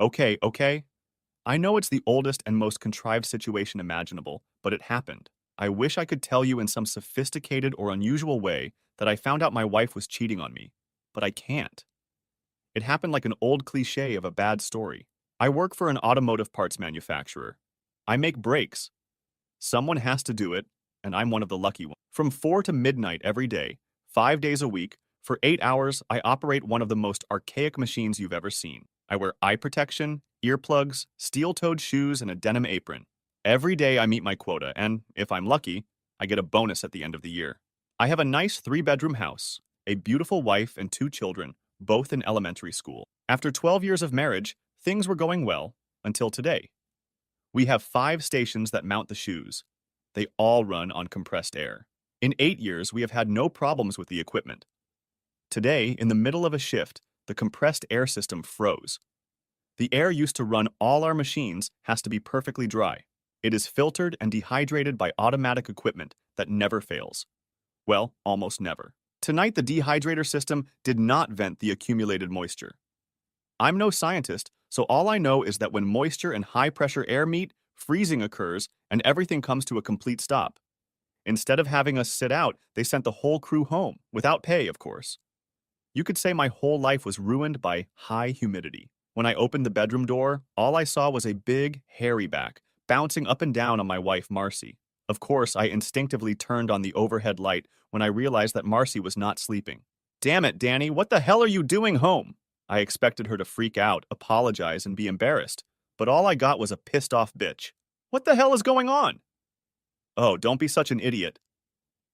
Okay. I know it's the oldest and most contrived situation imaginable, but it happened. I wish I could tell you in some sophisticated or unusual way that I found out my wife was cheating on me, but I can't. It happened like an old cliche of a bad story. I work for an automotive parts manufacturer. I make brakes. Someone has to do it, and I'm one of the lucky ones. From 4 to midnight every day, 5 days a week, for 8 hours, I operate one of the most archaic machines you've ever seen. I wear eye protection, earplugs, steel-toed shoes, and a denim apron. Every day I meet my quota, and if I'm lucky, I get a bonus at the end of the year. I have a nice 3-bedroom house, a beautiful wife, and 2 children, both in elementary school. After 12 years of marriage, things were going well until today. We have 5 stations that mount the shoes. They all run on compressed air. In 8 years, we have had no problems with the equipment. Today, in the middle of a shift, the compressed air system froze. The air used to run all our machines has to be perfectly dry. It is filtered and dehydrated by automatic equipment that never fails. Well, almost never. Tonight, the dehydrator system did not vent the accumulated moisture. I'm no scientist, so all I know is that when moisture and high-pressure air meet, freezing occurs and everything comes to a complete stop. Instead of having us sit out, they sent the whole crew home, without pay, of course. You could say my whole life was ruined by high humidity. When I opened the bedroom door, all I saw was a big, hairy back, bouncing up and down on my wife, Marcy. Of course, I instinctively turned on the overhead light when I realized that Marcy was not sleeping. Damn it, Danny, what the hell are you doing home? I expected her to freak out, apologize, and be embarrassed, but all I got was a pissed-off bitch. What the hell is going on? Oh, don't be such an idiot.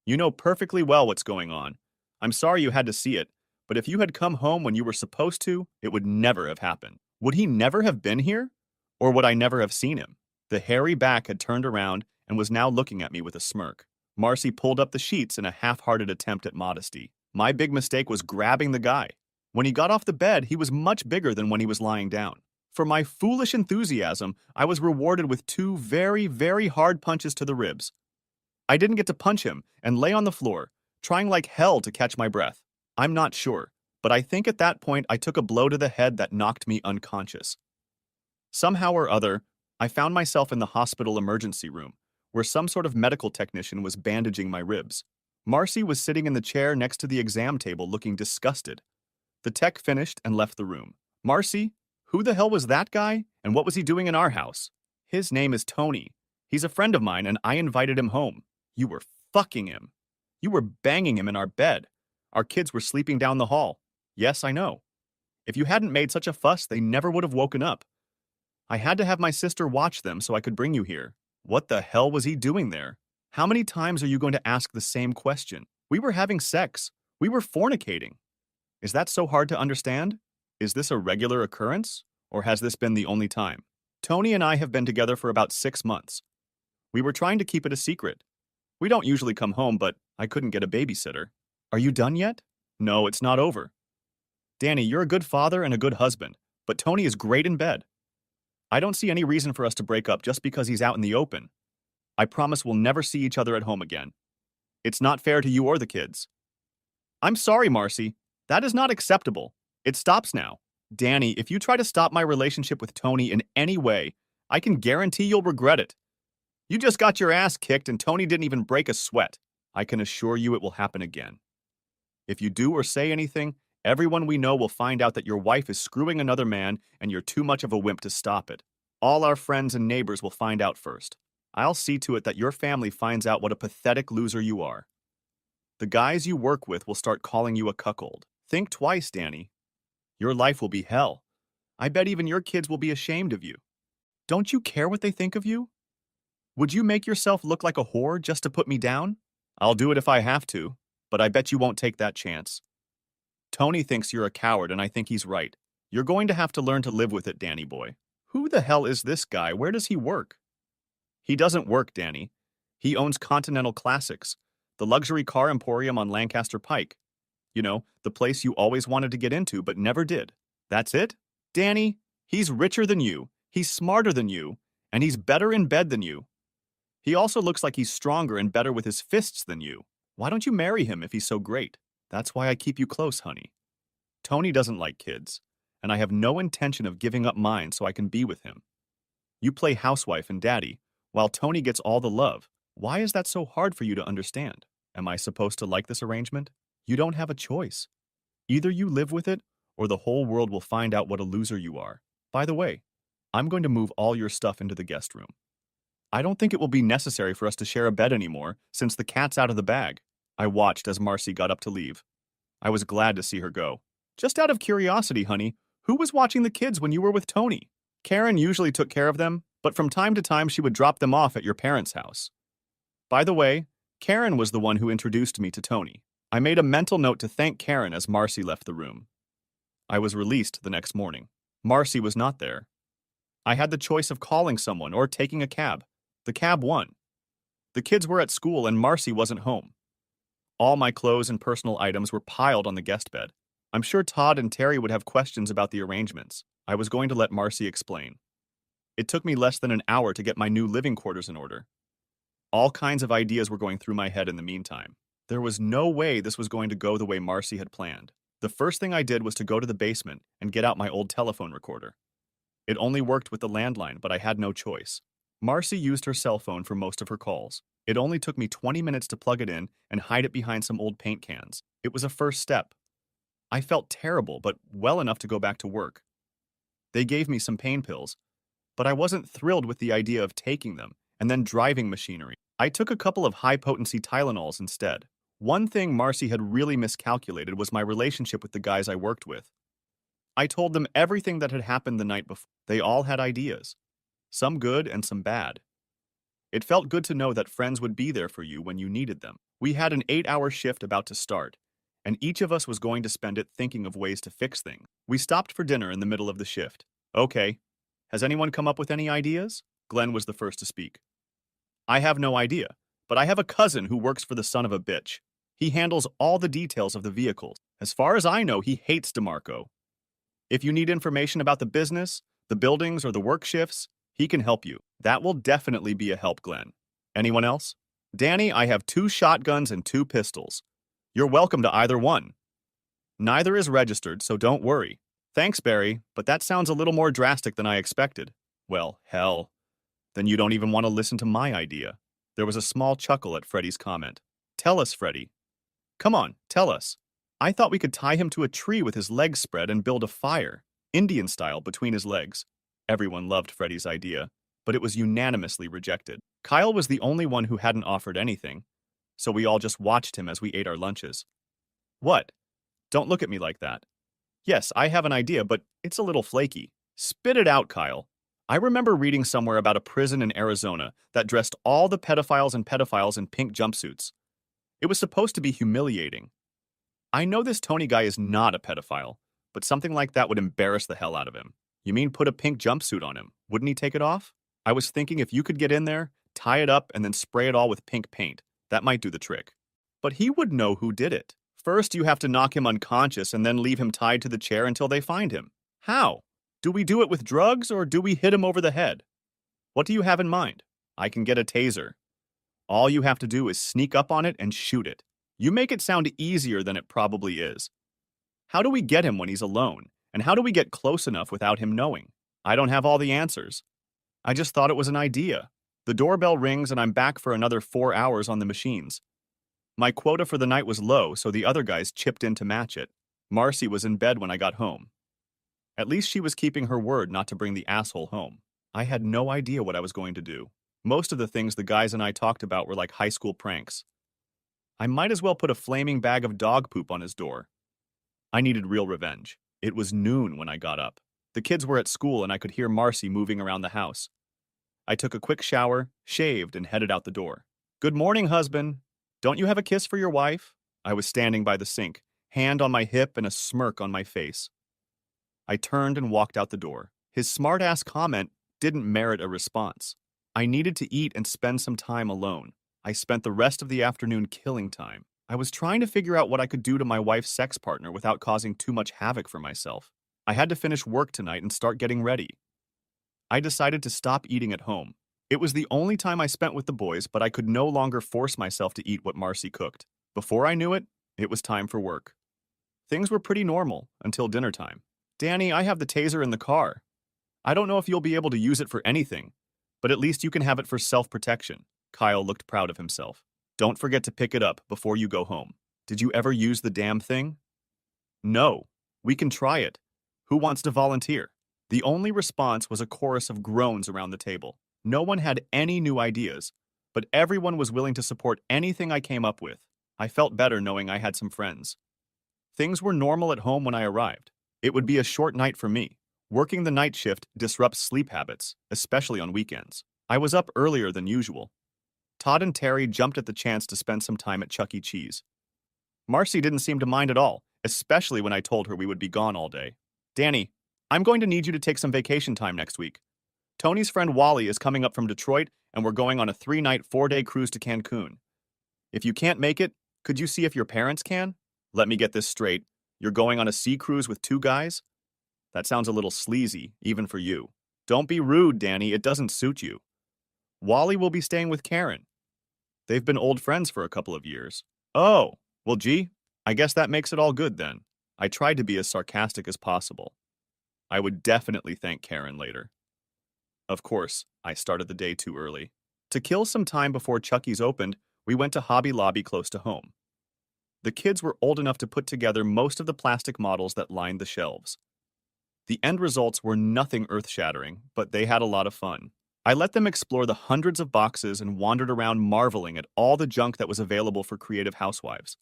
You know perfectly well what's going on. I'm sorry you had to see it, but if you had come home when you were supposed to, it would never have happened. Would he never have been here? Or would I never have seen him? The hairy back had turned around and was now looking at me with a smirk. Marcy pulled up the sheets in a half-hearted attempt at modesty. My big mistake was grabbing the guy. When he got off the bed, he was much bigger than when he was lying down. For my foolish enthusiasm, I was rewarded with 2 very hard punches to the ribs. I didn't get to punch him and lay on the floor, trying like hell to catch my breath. I'm not sure, but I think at that point I took a blow to the head that knocked me unconscious. Somehow or other, I found myself in the hospital emergency room, where some sort of medical technician was bandaging my ribs. Marcy was sitting in the chair next to the exam table looking disgusted. The tech finished and left the room. Marcy, who the hell was that guy, and what was he doing in our house? His name is Tony. He's a friend of mine, and I invited him home. You were fucking him. You were banging him in our bed. Our kids were sleeping down the hall. Yes, I know. If you hadn't made such a fuss, they never would have woken up. I had to have my sister watch them so I could bring you here. What the hell was he doing there? How many times are you going to ask the same question? We were having sex. We were fornicating. Is that so hard to understand? Is this a regular occurrence? Or has this been the only time? Tony and I have been together for about 6 months. We were trying to keep it a secret. We don't usually come home, but I couldn't get a babysitter. Are you done yet? No, it's not over. Danny, you're a good father and a good husband, but Tony is great in bed. I don't see any reason for us to break up just because he's out in the open. I promise we'll never see each other at home again. It's not fair to you or the kids. I'm sorry, Marcy. That is not acceptable. It stops now. Danny, if you try to stop my relationship with Tony in any way, I can guarantee you'll regret it. You just got your ass kicked and Tony didn't even break a sweat. I can assure you it will happen again. If you do or say anything, everyone we know will find out that your wife is screwing another man and you're too much of a wimp to stop it. All our friends and neighbors will find out first. I'll see to it that your family finds out what a pathetic loser you are. The guys you work with will start calling you a cuckold. Think twice, Danny. Your life will be hell. I bet even your kids will be ashamed of you. Don't you care what they think of you? Would you make yourself look like a whore just to put me down? I'll do it if I have to, but I bet you won't take that chance. Tony thinks you're a coward, and I think he's right. You're going to have to learn to live with it, Danny boy. Who the hell is this guy? Where does he work? He doesn't work, Danny. He owns Continental Classics, the luxury car emporium on Lancaster Pike. You know, the place you always wanted to get into but never did. That's it? Danny, he's richer than you, he's smarter than you, and he's better in bed than you. He also looks like he's stronger and better with his fists than you. Why don't you marry him if he's so great? That's why I keep you close, honey. Tony doesn't like kids, and I have no intention of giving up mine so I can be with him. You play housewife and daddy, while Tony gets all the love. Why is that so hard for you to understand? Am I supposed to like this arrangement? You don't have a choice. Either you live with it, or the whole world will find out what a loser you are. By the way, I'm going to move all your stuff into the guest room. I don't think it will be necessary for us to share a bed anymore, since the cat's out of the bag. I watched as Marcy got up to leave. I was glad to see her go. Just out of curiosity, honey, who was watching the kids when you were with Tony? Karen usually took care of them, but from time to time she would drop them off at your parents' house. By the way, Karen was the one who introduced me to Tony. I made a mental note to thank Karen as Marcy left the room. I was released the next morning. Marcy was not there. I had the choice of calling someone or taking a cab. The cab won. The kids were at school and Marcy wasn't home. All my clothes and personal items were piled on the guest bed. I'm sure Todd and Terry would have questions about the arrangements. I was going to let Marcy explain. It took me less than an hour to get my new living quarters in order. All kinds of ideas were going through my head in the meantime. There was no way this was going to go the way Marcy had planned. The first thing I did was to go to the basement and get out my old telephone recorder. It only worked with the landline, but I had no choice. Marcy used her cell phone for most of her calls. It only took me 20 minutes to plug it in and hide it behind some old paint cans. It was a first step. I felt terrible, but well enough to go back to work. They gave me some pain pills, but I wasn't thrilled with the idea of taking them and then driving machinery. I took a couple of high-potency Tylenols instead. One thing Marcy had really miscalculated was my relationship with the guys I worked with. I told them everything that had happened the night before. They all had ideas, some good and some bad. It felt good to know that friends would be there for you when you needed them. We had an 8-hour shift about to start, and each of us was going to spend it thinking of ways to fix things. We stopped for dinner in the middle of the shift. Okay, has anyone come up with any ideas? Glenn was the first to speak. I have no idea, but I have a cousin who works for the son of a bitch. He handles all the details of the vehicles. As far as I know, he hates DeMarco. If you need information about the business, the buildings, or the work shifts, he can help you. That will definitely be a help, Glenn. Anyone else? Danny, I have 2 shotguns and 2 pistols. You're welcome to either one. Neither is registered, so don't worry. Thanks, Barry, but that sounds a little more drastic than I expected. Well, hell. Then you don't even want to listen to my idea. There was a small chuckle at Freddy's comment. Tell us, Freddy. Come on, tell us. I thought we could tie him to a tree with his legs spread and build a fire, Indian style, between his legs. Everyone loved Freddy's idea, but it was unanimously rejected. Kyle was the only one who hadn't offered anything, so we all just watched him as we ate our lunches. What? Don't look at me like that. Yes, I have an idea, but it's a little flaky. Spit it out, Kyle. I remember reading somewhere about a prison in Arizona that dressed all the pedophiles in pink jumpsuits. It was supposed to be humiliating. I know this Tony guy is not a pedophile, but something like that would embarrass the hell out of him. You mean put a pink jumpsuit on him? Wouldn't he take it off? I was thinking if you could get in there, tie it up, and then spray it all with pink paint, that might do the trick. But he would know who did it. First, you have to knock him unconscious and then leave him tied to the chair until they find him. How? Do we do it with drugs or do we hit him over the head? What do you have in mind? I can get a taser. All you have to do is sneak up on it and shoot it. You make it sound easier than it probably is. How do we get him when he's alone? And how do we get close enough without him knowing? I don't have all the answers. I just thought it was an idea. The doorbell rings and I'm back for another 4 hours on the machines. My quota for the night was low, so the other guys chipped in to match it. Marcy was in bed when I got home. At least she was keeping her word not to bring the asshole home. I had no idea what I was going to do. Most of the things the guys and I talked about were like high school pranks. I might as well put a flaming bag of dog poop on his door. I needed real revenge. It was noon when I got up. The kids were at school and I could hear Marcy moving around the house. I took a quick shower, shaved, and headed out the door. Good morning, husband. Don't you have a kiss for your wife? I was standing by the sink, hand on my hip and a smirk on my face. I turned and walked out the door. His smart-ass comment didn't merit a response. I needed to eat and spend some time alone. I spent the rest of the afternoon killing time. I was trying to figure out what I could do to my wife's sex partner without causing too much havoc for myself. I had to finish work tonight and start getting ready. I decided to stop eating at home. It was the only time I spent with the boys, but I could no longer force myself to eat what Marcy cooked. Before I knew it, it was time for work. Things were pretty normal until dinner time. Danny, I have the taser in the car. I don't know if you'll be able to use it for anything, but at least you can have it for self-protection. Kyle looked proud of himself. Don't forget to pick it up before you go home. Did you ever use the damn thing? No. We can try it. Who wants to volunteer? The only response was a chorus of groans around the table. No one had any new ideas, but everyone was willing to support anything I came up with. I felt better knowing I had some friends. Things were normal at home when I arrived. It would be a short night for me. Working the night shift disrupts sleep habits, especially on weekends. I was up earlier than usual. Todd and Terry jumped at the chance to spend some time at Chuck E. Cheese. Marcy didn't seem to mind at all, especially when I told her we would be gone all day. Danny, I'm going to need you to take some vacation time next week. Tony's friend Wally is coming up from Detroit, and we're going on a 3-night, 4-day cruise to Cancun. If you can't make it, could you see if your parents can? Let me get this straight. You're going on a sea cruise with 2 guys? That sounds a little sleazy, even for you. Don't be rude, Danny. It doesn't suit you. Wally will be staying with Karen. They've been old friends for a couple of years. Oh, well, gee, I guess that makes it all good then. I tried to be as sarcastic as possible. I would definitely thank Karen later. Of course, I started the day too early. To kill some time before Chucky's opened, we went to Hobby Lobby close to home. The kids were old enough to put together most of the plastic models that lined the shelves. The end results were nothing earth-shattering, but they had a lot of fun. I let them explore the hundreds of boxes and wandered around marveling at all the junk that was available for creative housewives.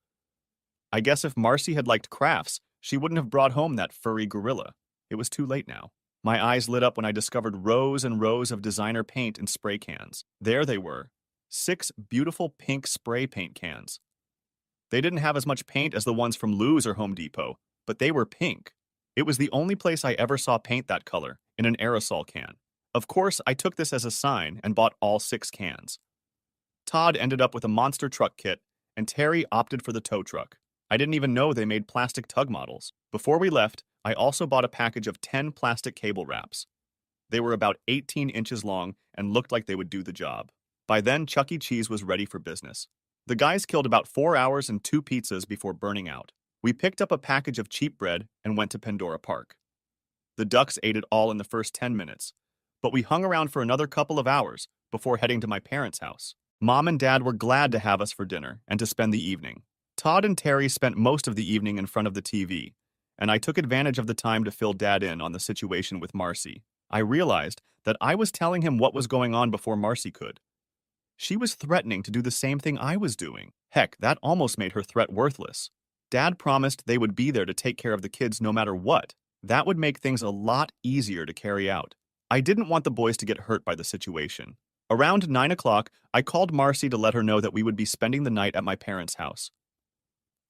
I guess if Marcy had liked crafts, she wouldn't have brought home that furry gorilla. It was too late now. My eyes lit up when I discovered rows and rows of designer paint and spray cans. There they were, 6 beautiful pink spray paint cans. They didn't have as much paint as the ones from Lowe's or Home Depot, but they were pink. It was the only place I ever saw paint that color, in an aerosol can. Of course, I took this as a sign and bought all 6 cans. Todd ended up with a monster truck kit, and Terry opted for the tow truck. I didn't even know they made plastic tug models. Before we left, I also bought a package of 10 plastic cable wraps. They were about 18 inches long and looked like they would do the job. By then, Chuck E. Cheese was ready for business. The guys killed about 4 hours and 2 pizzas before burning out. We picked up a package of cheap bread and went to Pandora Park. The ducks ate it all in the first 10 minutes, but we hung around for another couple of hours before heading to my parents' house. Mom and Dad were glad to have us for dinner and to spend the evening. Todd and Terry spent most of the evening in front of the TV, and I took advantage of the time to fill Dad in on the situation with Marcy. I realized that I was telling him what was going on before Marcy could. She was threatening to do the same thing I was doing. Heck, that almost made her threat worthless. Dad promised they would be there to take care of the kids no matter what. That would make things a lot easier to carry out. I didn't want the boys to get hurt by the situation. Around 9 o'clock, I called Marcy to let her know that we would be spending the night at my parents' house.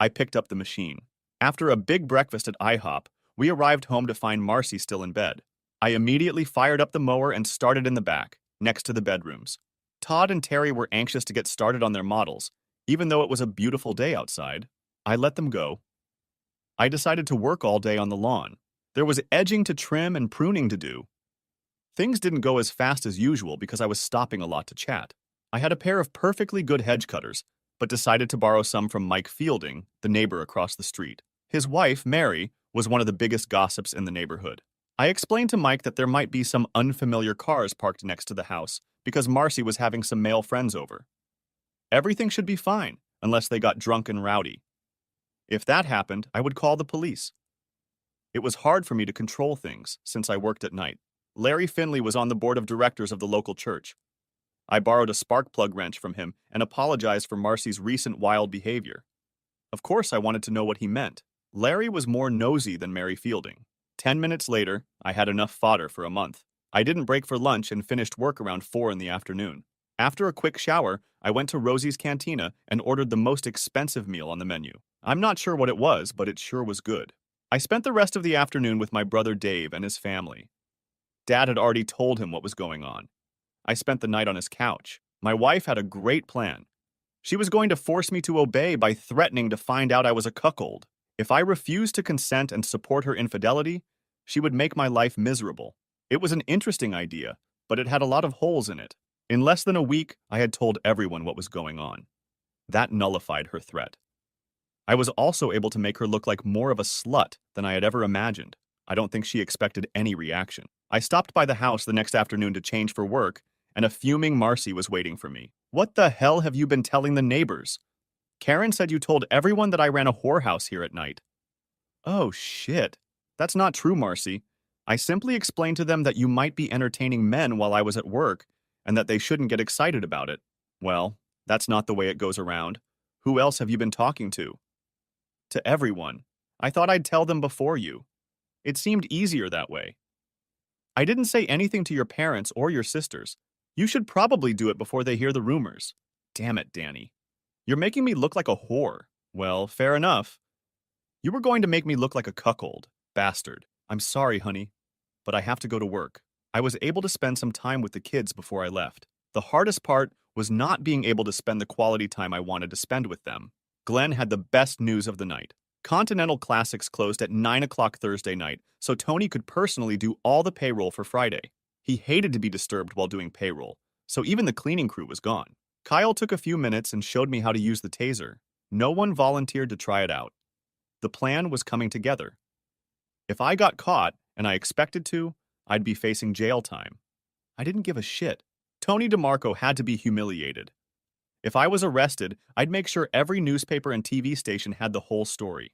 I picked up the machine. After a big breakfast at IHOP, we arrived home to find Marcy still in bed. I immediately fired up the mower and started in the back, next to the bedrooms. Todd and Terry were anxious to get started on their models, even though it was a beautiful day outside. I let them go. I decided to work all day on the lawn. There was edging to trim and pruning to do. Things didn't go as fast as usual because I was stopping a lot to chat. I had a pair of perfectly good hedge cutters, but decided to borrow some from Mike Fielding, the neighbor across the street. His wife, Mary, was one of the biggest gossips in the neighborhood. I explained to Mike that there might be some unfamiliar cars parked next to the house because Marcy was having some male friends over. Everything should be fine, unless they got drunk and rowdy. If that happened, I would call the police. It was hard for me to control things since I worked at night. Larry Finley was on the board of directors of the local church. I borrowed a spark plug wrench from him and apologized for Marcy's recent wild behavior. Of course, I wanted to know what he meant. Larry was more nosy than Mary Fielding. 10 minutes later, I had enough fodder for a month. I didn't break for lunch and finished work around 4 in the afternoon. After a quick shower, I went to Rosie's Cantina and ordered the most expensive meal on the menu. I'm not sure what it was, but it sure was good. I spent the rest of the afternoon with my brother Dave and his family. Dad had already told him what was going on. I spent the night on his couch. My wife had a great plan. She was going to force me to obey by threatening to find out I was a cuckold. If I refused to consent and support her infidelity, she would make my life miserable. It was an interesting idea, but it had a lot of holes in it. In less than a week, I had told everyone what was going on. That nullified her threat. I was also able to make her look like more of a slut than I had ever imagined. I don't think she expected any reaction. I stopped by the house the next afternoon to change for work, and a fuming Marcy was waiting for me. What the hell have you been telling the neighbors? Karen said you told everyone that I ran a whorehouse here at night. Oh, shit. That's not true, Marcy. I simply explained to them that you might be entertaining men while I was at work, and that they shouldn't get excited about it. Well, that's not the way it goes around. Who else have you been talking to? To everyone. I thought I'd tell them before you. It seemed easier that way. I didn't say anything to your parents or your sisters. You should probably do it before they hear the rumors. Damn it, Danny. You're making me look like a whore. Well, fair enough. You were going to make me look like a cuckold. Bastard. I'm sorry, honey, but I have to go to work. I was able to spend some time with the kids before I left. The hardest part was not being able to spend the quality time I wanted to spend with them. Glenn had the best news of the night. Continental Classics closed at 9 o'clock Thursday night, so Tony could personally do all the payroll for Friday. He hated to be disturbed while doing payroll, so even the cleaning crew was gone. Kyle took a few minutes and showed me how to use the taser. No one volunteered to try it out. The plan was coming together. If I got caught, and I expected to, I'd be facing jail time. I didn't give a shit. Tony DeMarco had to be humiliated. If I was arrested, I'd make sure every newspaper and TV station had the whole story.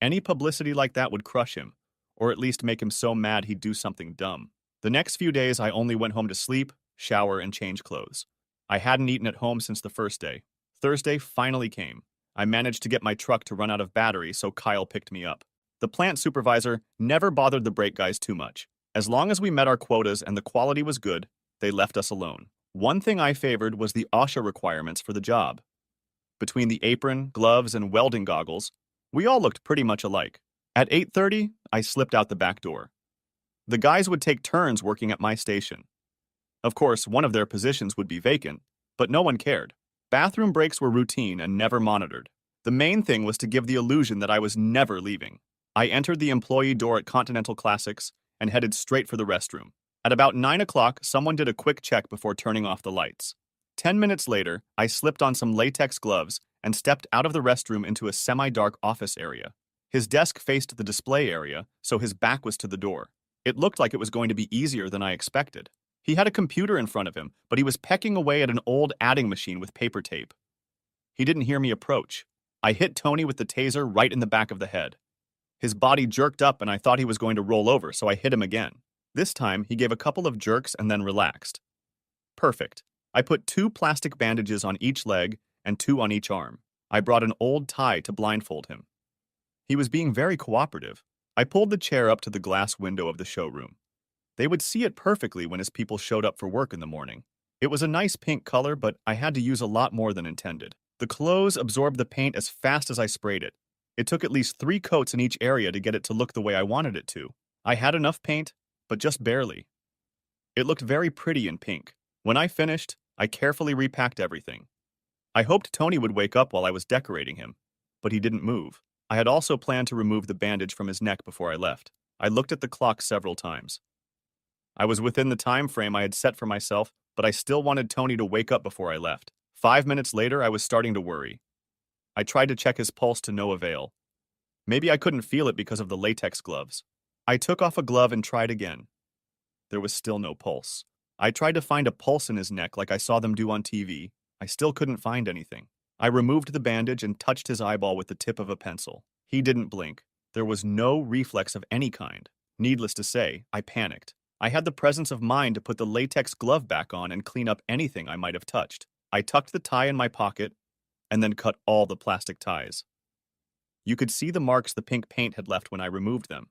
Any publicity like that would crush him, or at least make him so mad he'd do something dumb. The next few days, I only went home to sleep, shower, and change clothes. I hadn't eaten at home since the first day. Thursday finally came. I managed to get my truck to run out of battery, so Kyle picked me up. The plant supervisor never bothered the brake guys too much. As long as we met our quotas and the quality was good, they left us alone. One thing I favored was the OSHA requirements for the job. Between the apron, gloves, and welding goggles, we all looked pretty much alike. At 8:30, I slipped out the back door. The guys would take turns working at my station. Of course, one of their positions would be vacant, but no one cared. Bathroom breaks were routine and never monitored. The main thing was to give the illusion that I was never leaving. I entered the employee door at Continental Classics and headed straight for the restroom. At about 9 o'clock, someone did a quick check before turning off the lights. 10 minutes later, I slipped on some latex gloves and stepped out of the restroom into a semi-dark office area. His desk faced the display area, so his back was to the door. It looked like it was going to be easier than I expected. He had a computer in front of him, but he was pecking away at an old adding machine with paper tape. He didn't hear me approach. I hit Tony with the taser right in the back of the head. His body jerked up and I thought he was going to roll over, so I hit him again. This time, he gave a couple of jerks and then relaxed. Perfect. I put 2 plastic bandages on each leg and 2 on each arm. I brought an old tie to blindfold him. He was being very cooperative. I pulled the chair up to the glass window of the showroom. They would see it perfectly when his people showed up for work in the morning. It was a nice pink color, but I had to use a lot more than intended. The clothes absorbed the paint as fast as I sprayed it. It took at least 3 coats in each area to get it to look the way I wanted it to. I had enough paint, but just barely. It looked very pretty in pink. When I finished, I carefully repacked everything. I hoped Tony would wake up while I was decorating him, but he didn't move. I had also planned to remove the bandage from his neck before I left. I looked at the clock several times. I was within the time frame I had set for myself, but I still wanted Tony to wake up before I left. 5 minutes later, I was starting to worry. I tried to check his pulse to no avail. Maybe I couldn't feel it because of the latex gloves. I took off a glove and tried again. There was still no pulse. I tried to find a pulse in his neck like I saw them do on TV. I still couldn't find anything. I removed the bandage and touched his eyeball with the tip of a pencil. He didn't blink. There was no reflex of any kind. Needless to say, I panicked. I had the presence of mind to put the latex glove back on and clean up anything I might have touched. I tucked the tie in my pocket and then cut all the plastic ties. You could see the marks the pink paint had left when I removed them.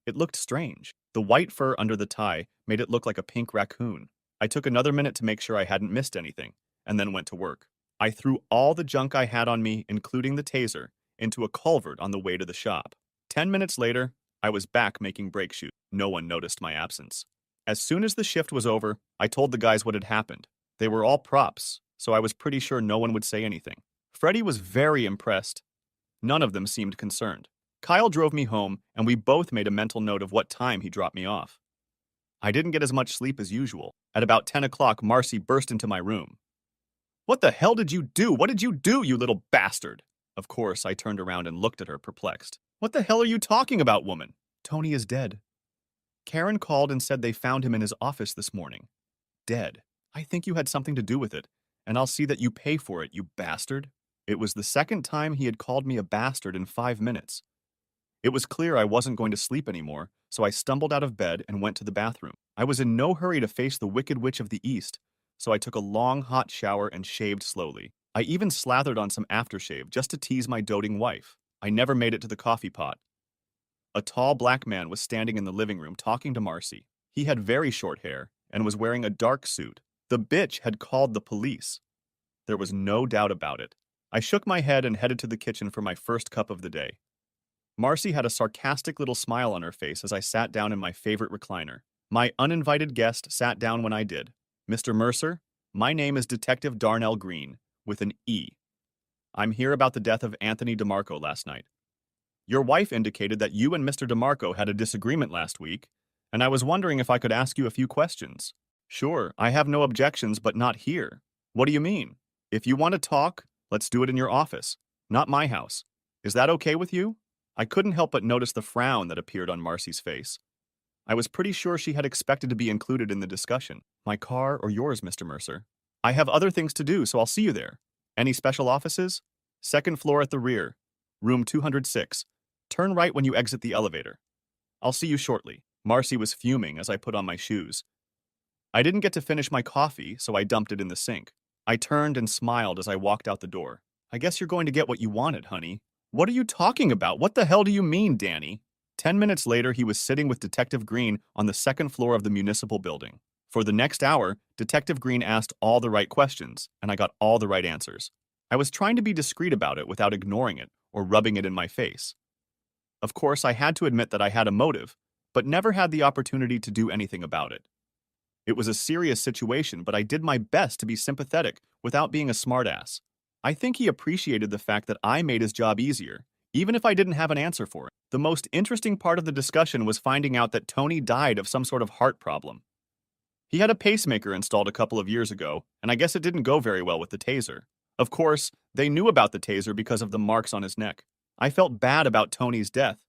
It looked strange. The white fur under the tie made it look like a pink raccoon. I took another minute to make sure I hadn't missed anything, and then went to work. I threw all the junk I had on me, including the taser, into a culvert on the way to the shop. 10 minutes later, I was back making brake shoes. No one noticed my absence. As soon as the shift was over, I told the guys what had happened. They were all props, so I was pretty sure no one would say anything. Freddie was very impressed. None of them seemed concerned. Kyle drove me home, and we both made a mental note of what time he dropped me off. I didn't get as much sleep as usual. At about 10 o'clock, Marcy burst into my room. "What the hell did you do? What did you do, you little bastard?" Of course, I turned around and looked at her, perplexed. "What the hell are you talking about, woman?" Tony is dead. Karen called and said they found him in his office this morning. Dead. I think you had something to do with it, and I'll see that you pay for it, you bastard. It was the second time he had called me a bastard in 5 minutes. It was clear I wasn't going to sleep anymore, so I stumbled out of bed and went to the bathroom. I was in no hurry to face the Wicked Witch of the East, so I took a long hot shower and shaved slowly. I even slathered on some aftershave just to tease my doting wife. I never made it to the coffee pot. A tall black man was standing in the living room talking to Marcy. He had very short hair and was wearing a dark suit. The bitch had called the police. There was no doubt about it. I shook my head and headed to the kitchen for my first cup of the day. Marcy had a sarcastic little smile on her face as I sat down in my favorite recliner. My uninvited guest sat down when I did. Mr. Mercer, my name is Detective Darnell Green, with an E. I'm here about the death of Anthony DeMarco last night. Your wife indicated that you and Mr. DeMarco had a disagreement last week, and I was wondering if I could ask you a few questions. Sure, I have no objections, but not here. What do you mean? If you want to talk, let's do it in your office, not my house. Is that okay with you? I couldn't help but notice the frown that appeared on Marcy's face. I was pretty sure she had expected to be included in the discussion. My car or yours, Mr. Mercer? I have other things to do, so I'll see you there. Any special offices? Second floor at the rear, room 206. Turn right when you exit the elevator. I'll see you shortly. Marcy was fuming as I put on my shoes. I didn't get to finish my coffee, so I dumped it in the sink. I turned and smiled as I walked out the door. I guess you're going to get what you wanted, honey. What are you talking about? What the hell do you mean, Danny? 10 minutes later, he was sitting with Detective Green on the second floor of the municipal building. For the next hour, Detective Green asked all the right questions, and I got all the right answers. I was trying to be discreet about it without ignoring it or rubbing it in my face. Of course, I had to admit that I had a motive, but never had the opportunity to do anything about it. It was a serious situation, but I did my best to be sympathetic without being a smartass. I think he appreciated the fact that I made his job easier, even if I didn't have an answer for it. The most interesting part of the discussion was finding out that Tony died of some sort of heart problem. He had a pacemaker installed a couple of years ago, and I guess it didn't go very well with the taser. Of course, they knew about the taser because of the marks on his neck. I felt bad about Tony's death,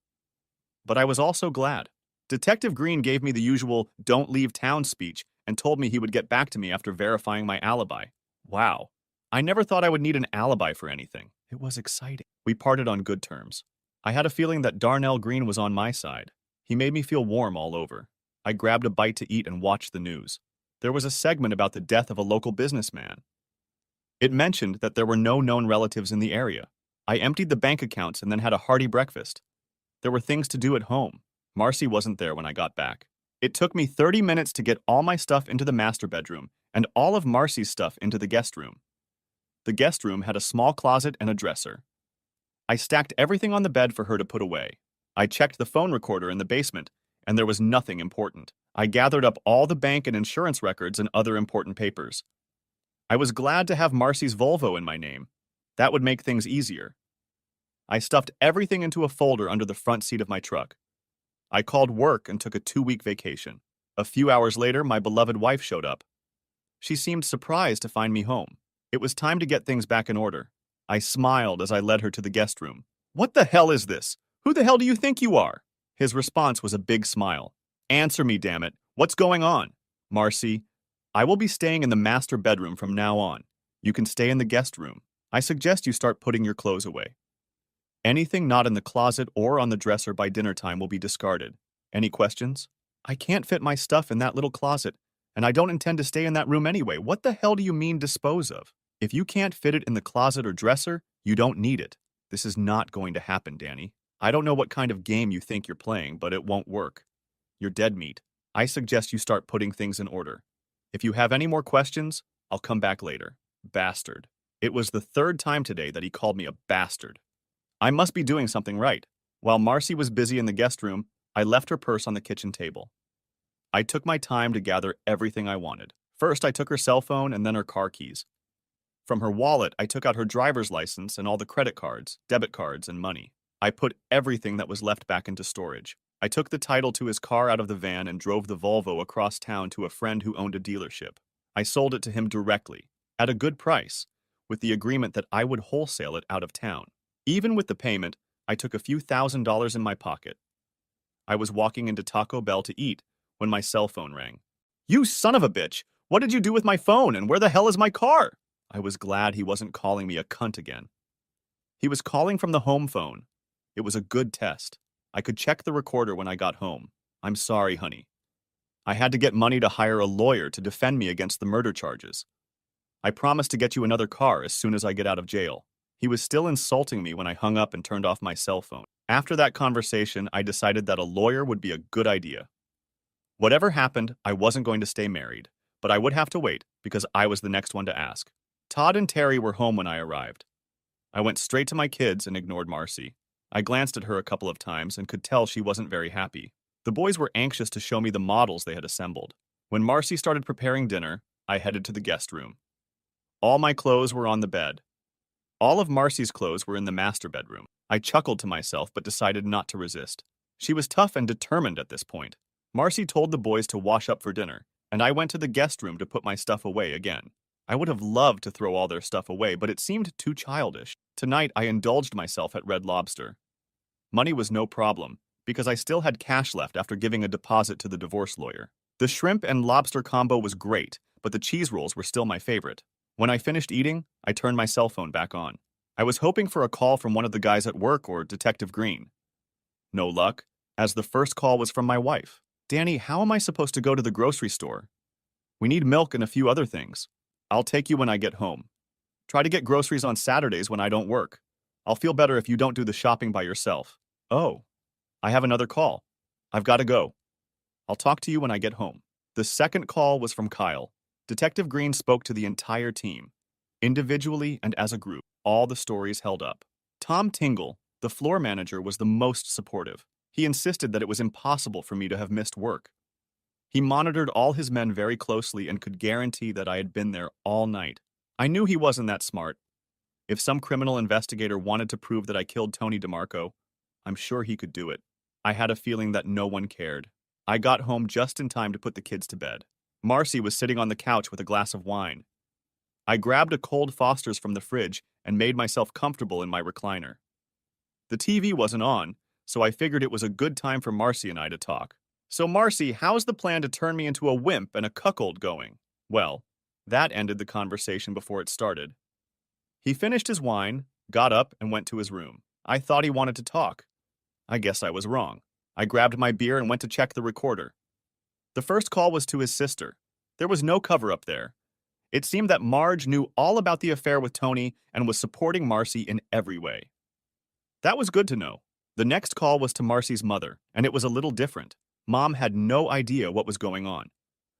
but I was also glad. Detective Green gave me the usual "don't leave town" speech and told me he would get back to me after verifying my alibi. Wow. I never thought I would need an alibi for anything. It was exciting. We parted on good terms. I had a feeling that Darnell Green was on my side. He made me feel warm all over. I grabbed a bite to eat and watched the news. There was a segment about the death of a local businessman. It mentioned that there were no known relatives in the area. I emptied the bank accounts and then had a hearty breakfast. There were things to do at home. Marcy wasn't there when I got back. It took me 30 minutes to get all my stuff into the master bedroom and all of Marcy's stuff into the guest room. The guest room had a small closet and a dresser. I stacked everything on the bed for her to put away. I checked the phone recorder in the basement, and there was nothing important. I gathered up all the bank and insurance records and other important papers. I was glad to have Marcy's Volvo in my name. That would make things easier. I stuffed everything into a folder under the front seat of my truck. I called work and took a 2-week vacation. A few hours later, my beloved wife showed up. She seemed surprised to find me home. It was time to get things back in order. I smiled as I led her to the guest room. "What the hell is this? Who the hell do you think you are?" His response was a big smile. "Answer me, damn it. What's going on?" "Marcy, I will be staying in the master bedroom from now on. You can stay in the guest room. I suggest you start putting your clothes away. Anything not in the closet or on the dresser by dinner time will be discarded. Any questions?" "I can't fit my stuff in that little closet, and I don't intend to stay in that room anyway." "What the hell do you mean dispose of? If you can't fit it in the closet or dresser, you don't need it. This is not going to happen, Danny. I don't know what kind of game you think you're playing, but it won't work. You're dead meat. I suggest you start putting things in order. If you have any more questions, I'll come back later." Bastard. It was the third time today that he called me a bastard. I must be doing something right. While Marcy was busy in the guest room, I left her purse on the kitchen table. I took my time to gather everything I wanted. First, I took her cell phone and then her car keys. From her wallet, I took out her driver's license and all the credit cards, debit cards, and money. I put everything that was left back into storage. I took the title to his car out of the van and drove the Volvo across town to a friend who owned a dealership. I sold it to him directly, at a good price, with the agreement that I would wholesale it out of town. Even with the payment, I took a few $1,000s in my pocket. I was walking into Taco Bell to eat when my cell phone rang. You son of a bitch! What did you do with my phone, and where the hell is my car? I was glad he wasn't calling me a cunt again. He was calling from the home phone. It was a good test. I could check the recorder when I got home. I'm sorry, honey. I had to get money to hire a lawyer to defend me against the murder charges. I promised to get you another car as soon as I get out of jail. He was still insulting me when I hung up and turned off my cell phone. After that conversation, I decided that a lawyer would be a good idea. Whatever happened, I wasn't going to stay married, but I would have to wait because I was the next one to ask. Todd and Terry were home when I arrived. I went straight to my kids and ignored Marcy. I glanced at her a couple of times and could tell she wasn't very happy. The boys were anxious to show me the models they had assembled. When Marcy started preparing dinner, I headed to the guest room. All my clothes were on the bed. All of Marcy's clothes were in the master bedroom. I chuckled to myself but decided not to resist. She was tough and determined at this point. Marcy told the boys to wash up for dinner, and I went to the guest room to put my stuff away again. I would have loved to throw all their stuff away, but it seemed too childish. Tonight, I indulged myself at Red Lobster. Money was no problem, because I still had cash left after giving a deposit to the divorce lawyer. The shrimp and lobster combo was great, but the cheese rolls were still my favorite. When I finished eating, I turned my cell phone back on. I was hoping for a call from one of the guys at work or Detective Green. No luck, as the first call was from my wife. Danny, how am I supposed to go to the grocery store? We need milk and a few other things. I'll take you when I get home. Try to get groceries on Saturdays when I don't work. I'll feel better if you don't do the shopping by yourself. Oh, I have another call. I've got to go. I'll talk to you when I get home. The second call was from Kyle. Detective Green spoke to the entire team. Individually and as a group, all the stories held up. Tom Tingle, the floor manager, was the most supportive. He insisted that it was impossible for me to have missed work. He monitored all his men very closely and could guarantee that I had been there all night. I knew he wasn't that smart. If some criminal investigator wanted to prove that I killed Tony DeMarco, I'm sure he could do it. I had a feeling that no one cared. I got home just in time to put the kids to bed. Marcy was sitting on the couch with a glass of wine. I grabbed a cold Foster's from the fridge and made myself comfortable in my recliner. The TV wasn't on, so I figured it was a good time for Marcy and I to talk. So Marcy, how's the plan to turn me into a wimp and a cuckold going? Well, that ended the conversation before it started. He finished his wine, got up, and went to his room. I thought he wanted to talk. I guess I was wrong. I grabbed my beer and went to check the recorder. The first call was to his sister. There was no cover-up there. It seemed that Marge knew all about the affair with Tony and was supporting Marcy in every way. That was good to know. The next call was to Marcy's mother, and it was a little different. Mom had no idea what was going on.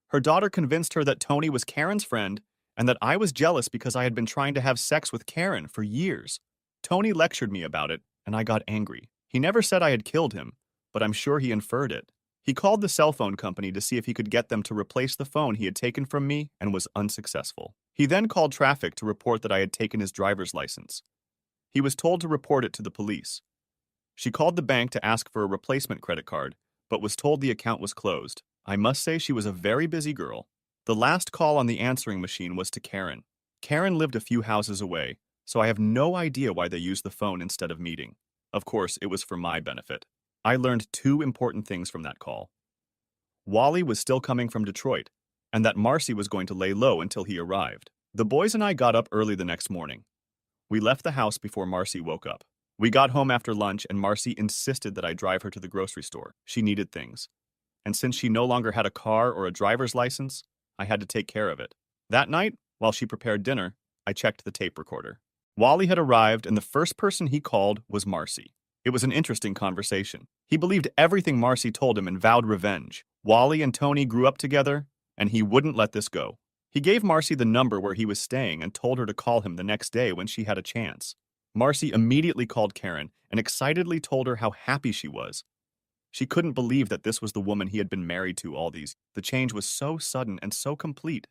Her daughter convinced her that Tony was Karen's friend and that I was jealous because I had been trying to have sex with Karen for years. Tony lectured me about it, and I got angry. He never said I had killed him, but I'm sure he inferred it. He called the cell phone company to see if he could get them to replace the phone he had taken from me and was unsuccessful. He then called traffic to report that I had taken his driver's license. He was told to report it to the police. She called the bank to ask for a replacement credit card, but was told the account was closed. I must say she was a very busy girl. The last call on the answering machine was to Karen. Karen lived a few houses away, so I have no idea why they used the phone instead of meeting. Of course, it was for my benefit. I learned two important things from that call. Wally was still coming from Detroit, and that Marcy was going to lay low until he arrived. The boys and I got up early the next morning. We left the house before Marcy woke up. We got home after lunch, and Marcy insisted that I drive her to the grocery store. She needed things. And since she no longer had a car or a driver's license, I had to take care of it. That night, while she prepared dinner, I checked the tape recorder. Wally had arrived, and the first person he called was Marcy. It was an interesting conversation. He believed everything Marcy told him and vowed revenge. Wally and Tony grew up together, and he wouldn't let this go. He gave Marcy the number where he was staying and told her to call him the next day when she had a chance. Marcy immediately called Karen and excitedly told her how happy she was. She couldn't believe that this was the woman he had been married to all these. The change was so sudden and so complete.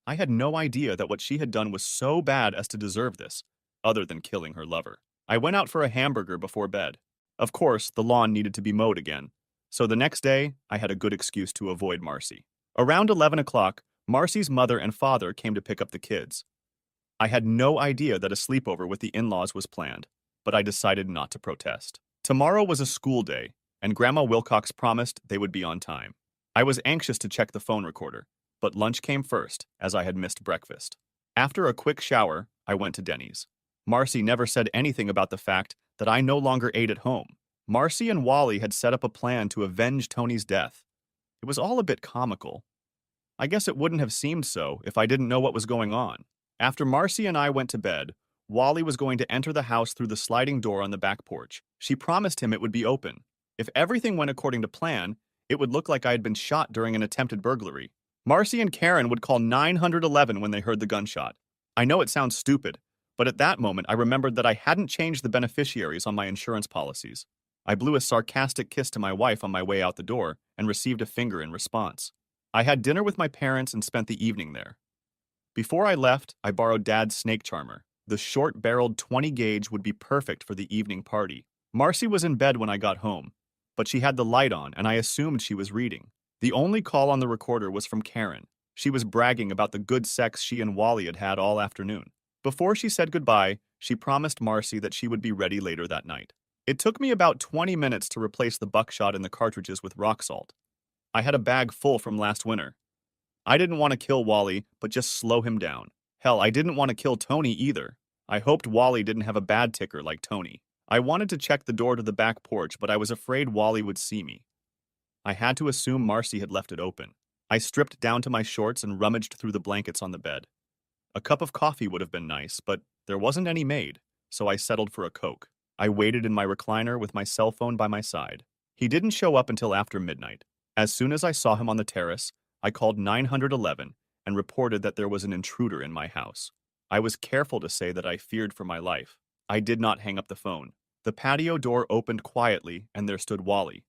I had no idea that what she had done was so bad as to deserve this, other than killing her lover. I went out for a hamburger before bed. Of course, the lawn needed to be mowed again, so the next day, I had a good excuse to avoid Marcy. Around 11 o'clock, Marcy's mother and father came to pick up the kids. I had no idea that a sleepover with the in-laws was planned, but I decided not to protest. Tomorrow was a school day, and Grandma Wilcox promised they would be on time. I was anxious to check the phone recorder, but lunch came first, as I had missed breakfast. After a quick shower, I went to Denny's. Marcy never said anything about the fact that I no longer ate at home. Marcy and Wally had set up a plan to avenge Tony's death. It was all a bit comical. I guess it wouldn't have seemed so if I didn't know what was going on. After Marcy and I went to bed, Wally was going to enter the house through the sliding door on the back porch. She promised him it would be open. If everything went according to plan, it would look like I had been shot during an attempted burglary. Marcy and Karen would call 911 when they heard the gunshot. I know it sounds stupid, but at that moment I remembered that I hadn't changed the beneficiaries on my insurance policies. I blew a sarcastic kiss to my wife on my way out the door and received a finger in response. I had dinner with my parents and spent the evening there. Before I left, I borrowed Dad's snake charmer. The short-barreled 20-gauge would be perfect for the evening party. Marcy was in bed when I got home, but she had the light on and I assumed she was reading. The only call on the recorder was from Karen. She was bragging about the good sex she and Wally had had all afternoon. Before she said goodbye, she promised Marcy that she would be ready later that night. It took me about 20 minutes to replace the buckshot in the cartridges with rock salt. I had a bag full from last winter. I didn't want to kill Wally, but just slow him down. Hell, I didn't want to kill Tony either. I hoped Wally didn't have a bad ticker like Tony. I wanted to check the door to the back porch, but I was afraid Wally would see me. I had to assume Marcy had left it open. I stripped down to my shorts and rummaged through the blankets on the bed. A cup of coffee would have been nice, but there wasn't any made, so I settled for a Coke. I waited in my recliner with my cell phone by my side. He didn't show up until after midnight. As soon as I saw him on the terrace, I called 911 and reported that there was an intruder in my house. I was careful to say that I feared for my life. I did not hang up the phone. The patio door opened quietly, and there stood Wally.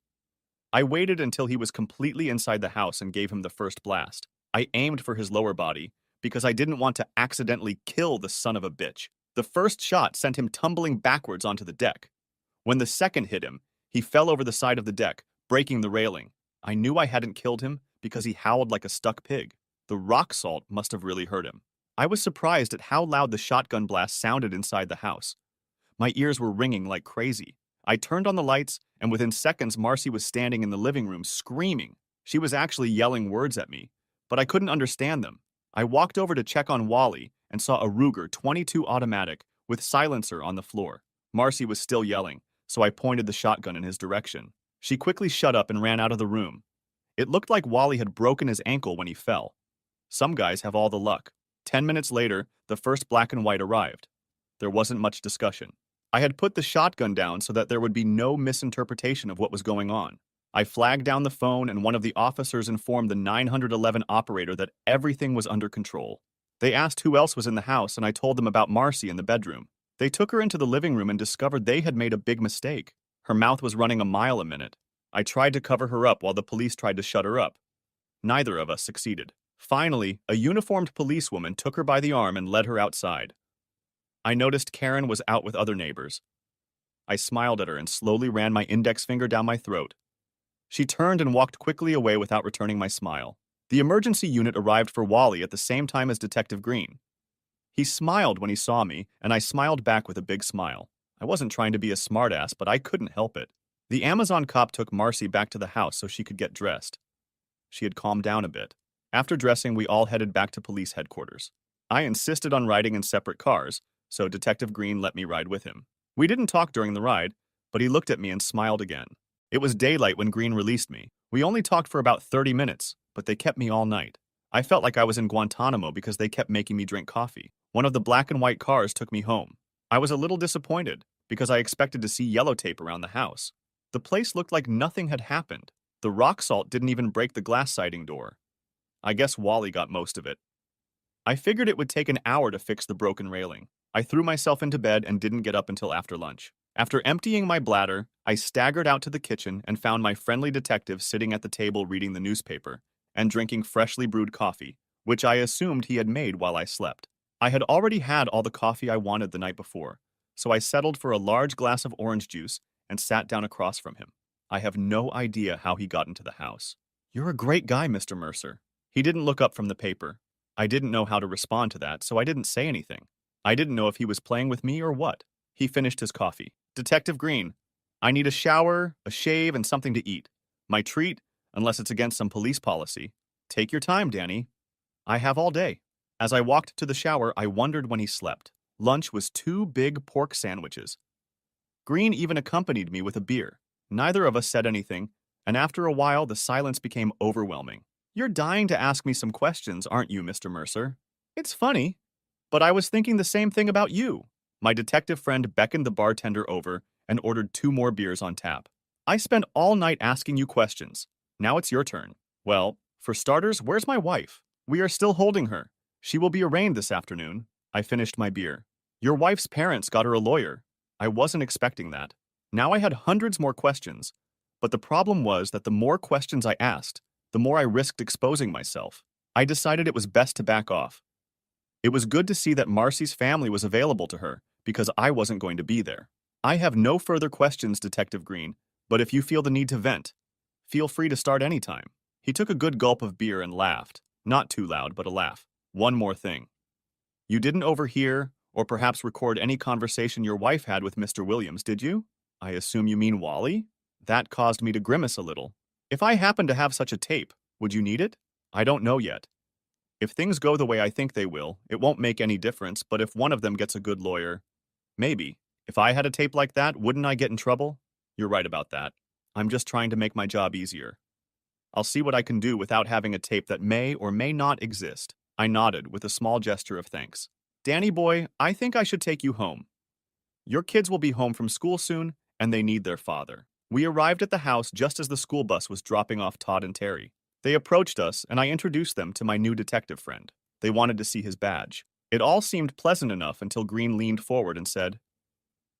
I waited until he was completely inside the house and gave him the first blast. I aimed for his lower body because I didn't want to accidentally kill the son of a bitch. The first shot sent him tumbling backwards onto the deck. When the second hit him, he fell over the side of the deck, breaking the railing. I knew I hadn't killed him because he howled like a stuck pig. The rock salt must have really hurt him. I was surprised at how loud the shotgun blast sounded inside the house. My ears were ringing like crazy. I turned on the lights, and within seconds Marcy was standing in the living room screaming. She was actually yelling words at me, but I couldn't understand them. I walked over to check on Wally and saw a Ruger 22 automatic with silencer on the floor. Marcy was still yelling, so I pointed the shotgun in his direction. She quickly shut up and ran out of the room. It looked like Wally had broken his ankle when he fell. Some guys have all the luck. 10 minutes later, the first black and white arrived. There wasn't much discussion. I had put the shotgun down so that there would be no misinterpretation of what was going on. I flagged down the phone and one of the officers informed the 911 operator that everything was under control. They asked who else was in the house and I told them about Marcy in the bedroom. They took her into the living room and discovered they had made a big mistake. Her mouth was running a mile a minute. I tried to cover her up while the police tried to shut her up. Neither of us succeeded. Finally, a uniformed policewoman took her by the arm and led her outside. I noticed Karen was out with other neighbors. I smiled at her and slowly ran my index finger down my throat. She turned and walked quickly away without returning my smile. The emergency unit arrived for Wally at the same time as Detective Green. He smiled when he saw me, and I smiled back with a big smile. I wasn't trying to be a smartass, but I couldn't help it. The Amazon cop took Marcy back to the house so she could get dressed. She had calmed down a bit. After dressing, we all headed back to police headquarters. I insisted on riding in separate cars, so Detective Green let me ride with him. We didn't talk during the ride, but he looked at me and smiled again. It was daylight when Green released me. We only talked for about 30 minutes, but they kept me all night. I felt like I was in Guantanamo because they kept making me drink coffee. One of the black and white cars took me home. I was a little disappointed because I expected to see yellow tape around the house. The place looked like nothing had happened. The rock salt didn't even break the glass siding door. I guess Wally got most of it. I figured it would take an hour to fix the broken railing. I threw myself into bed and didn't get up until after lunch. After emptying my bladder, I staggered out to the kitchen and found my friendly detective sitting at the table reading the newspaper and drinking freshly brewed coffee, which I assumed he had made while I slept. I had already had all the coffee I wanted the night before, so I settled for a large glass of orange juice and sat down across from him. I have no idea how he got into the house. "You're a great guy, Mr. Mercer." He didn't look up from the paper. I didn't know how to respond to that, so I didn't say anything. I didn't know if he was playing with me or what. He finished his coffee. "Detective Green, I need a shower, a shave, and something to eat. My treat, unless it's against some police policy. Take your time, Danny. I have all day. As I walked to the shower, I wondered when he slept. Lunch was 2 big pork sandwiches. Green even accompanied me with a beer. Neither of us said anything, and after a while, the silence became overwhelming. You're dying to ask me some questions, aren't you, Mr. Mercer? It's funny, but I was thinking the same thing about you. My detective friend beckoned the bartender over and ordered 2 more beers on tap. I spent all night asking you questions. Now it's your turn. Well, for starters, where's my wife? We are still holding her. She will be arraigned this afternoon. I finished my beer. Your wife's parents got her a lawyer. I wasn't expecting that. Now I had hundreds more questions, but the problem was that the more questions I asked, the more I risked exposing myself. I decided it was best to back off. It was good to see that Marcy's family was available to her, because I wasn't going to be there. I have no further questions, Detective Green, but if you feel the need to vent, feel free to start anytime. He took a good gulp of beer and laughed. Not too loud, but a laugh. One more thing. You didn't overhear or perhaps record any conversation your wife had with Mr. Williams, did you? I assume you mean Wally? That caused me to grimace a little. If I happen to have such a tape, would you need it? I don't know yet. If things go the way I think they will, it won't make any difference, but if one of them gets a good lawyer, maybe. If I had a tape like that, wouldn't I get in trouble? You're right about that. I'm just trying to make my job easier. I'll see what I can do without having a tape that may or may not exist. I nodded with a small gesture of thanks. Danny boy, I think I should take you home. Your kids will be home from school soon, and they need their father. We arrived at the house just as the school bus was dropping off Todd and Terry. They approached us, and I introduced them to my new detective friend. They wanted to see his badge. It all seemed pleasant enough until Green leaned forward and said,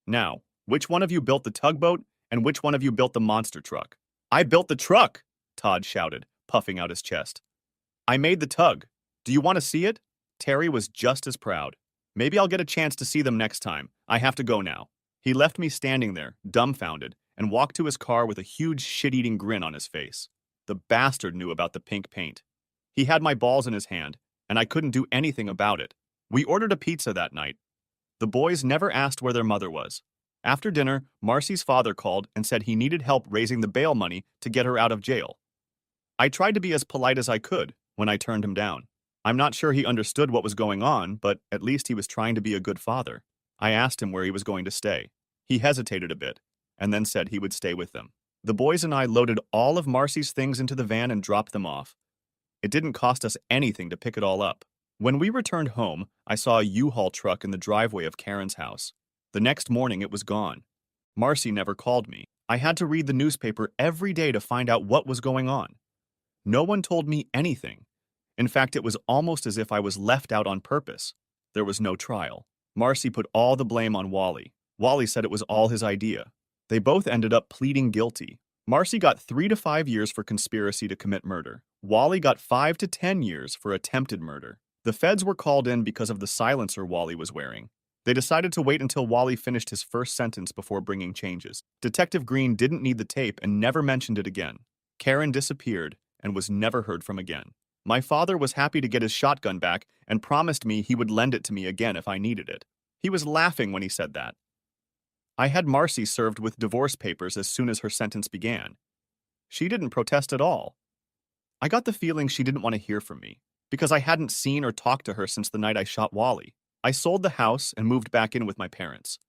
Now, which one of you built the tugboat, and which one of you built the monster truck? I built the truck, Todd shouted, puffing out his chest. I made the tug. Do you want to see it? Terry was just as proud. Maybe I'll get a chance to see them next time. I have to go now. He left me standing there, dumbfounded, and walked to his car with a huge shit-eating grin on his face. The bastard knew about the pink paint. He had my balls in his hand, and I couldn't do anything about it. We ordered a pizza that night. The boys never asked where their mother was. After dinner, Marcy's father called and said he needed help raising the bail money to get her out of jail. I tried to be as polite as I could when I turned him down. I'm not sure he understood what was going on, but at least he was trying to be a good father. I asked him where he was going to stay. He hesitated a bit, and then said he would stay with them. The boys and I loaded all of Marcy's things into the van and dropped them off. It didn't cost us anything to pick it all up. When we returned home, I saw a U-Haul truck in the driveway of Karen's house. The next morning, it was gone. Marcy never called me. I had to read the newspaper every day to find out what was going on. No one told me anything. In fact, it was almost as if I was left out on purpose. There was no trial. Marcy put all the blame on Wally. Wally said it was all his idea. They both ended up pleading guilty. Marcy got 3 to 5 years for conspiracy to commit murder. Wally got 5 to 10 years for attempted murder. The feds were called in because of the silencer Wally was wearing. They decided to wait until Wally finished his first sentence before bringing changes. Detective Green didn't need the tape and never mentioned it again. Karen disappeared and was never heard from again. My father was happy to get his shotgun back and promised me he would lend it to me again if I needed it. He was laughing when he said that. I had Marcy served with divorce papers as soon as her sentence began. She didn't protest at all. I got the feeling she didn't want to hear from me, because I hadn't seen or talked to her since the night I shot Wally. I sold the house and moved back in with my parents.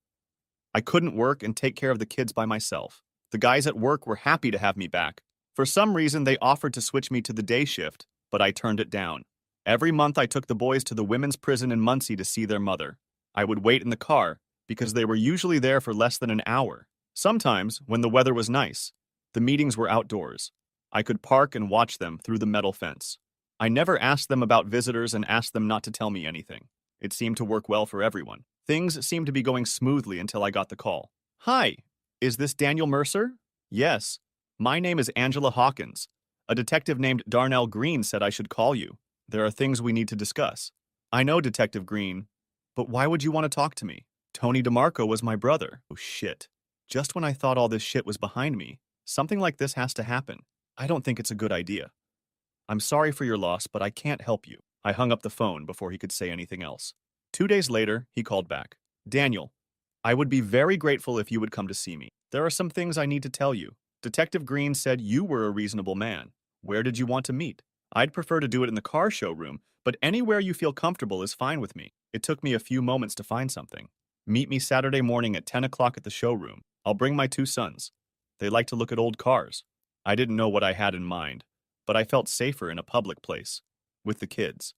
I couldn't work and take care of the kids by myself. The guys at work were happy to have me back. For some reason, they offered to switch me to the day shift, but I turned it down. Every month, I took the boys to the women's prison in Muncie to see their mother. I would wait in the car, because they were usually there for less than an hour. Sometimes, when the weather was nice, the meetings were outdoors. I could park and watch them through the metal fence. I never asked them about visitors and asked them not to tell me anything. It seemed to work well for everyone. Things seemed to be going smoothly until I got the call. Hi, is this Daniel Mercer? Yes. My name is Angela Hawkins. A detective named Darnell Green said I should call you. There are things we need to discuss. I know, Detective Green, but why would you want to talk to me? Tony DeMarco was my brother. Oh, shit. Just when I thought all this shit was behind me, something like this has to happen. I don't think it's a good idea. I'm sorry for your loss, but I can't help you. I hung up the phone before he could say anything else. 2 days later, he called back. Daniel, I would be very grateful if you would come to see me. There are some things I need to tell you. Detective Green said you were a reasonable man. Where did you want to meet? I'd prefer to do it in the car showroom, but anywhere you feel comfortable is fine with me. It took me a few moments to find something. Meet me Saturday morning at 10 o'clock at the showroom. I'll bring my two sons. They like to look at old cars. I didn't know what I had in mind, but I felt safer in a public place. With the kids.